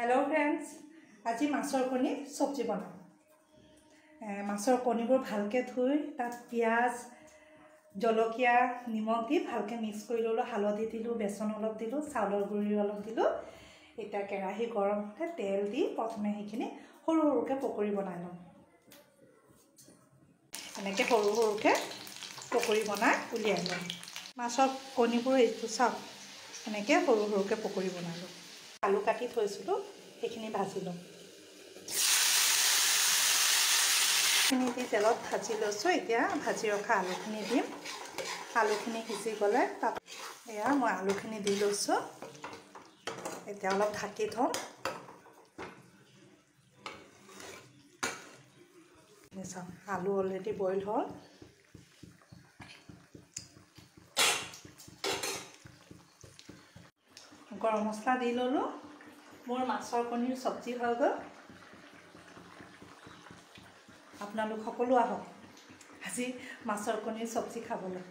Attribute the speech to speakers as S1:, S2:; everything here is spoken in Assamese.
S1: हेलो फ्रेंड्स, आज माछर कणी सब्जी बनाम। माछर कणीबोर भालके धुई तात पियाज जलकिया निमख दी भालके मिक्स कर ललो। हालधि दिलो, बेसन अलप दिलो, चाउলৰ गुড়ি अलप दिलो। এটা কেৰাহী গৰম হতে তেল দি প্ৰথমে সেইখিনি সৰু সৰুকে পকৰি বনাই লম। এনেকে সৰু সৰুকে পকৰি বনাই উলিয়াই লম। মাছৰ কণীবোৰ এইটো চাওক, এনেকে সৰু সৰুকে পকৰি বনাই লম। আলু কাটি থৈছিলো সেইখিনি ভাজি লম। খিনি দি তেলত ভাজি লৈছো। এতিয়া ভাজি ৰখা আলুখিনি দিম। আলুখিনি সিজি গলে তাত এয়া মই আলুখিনি দি লৈছো। এতিয়া অলপ ঢাকি থম। আলু অলৰেডি বইল হ'ল। গৰম মছলা দি ললো। মোৰ মাছৰ কণীৰ সবজি হৈ গ'ল। আপোনালোক সকলো আহক আজি মাছৰ কণীৰ সবজি খাবলৈ।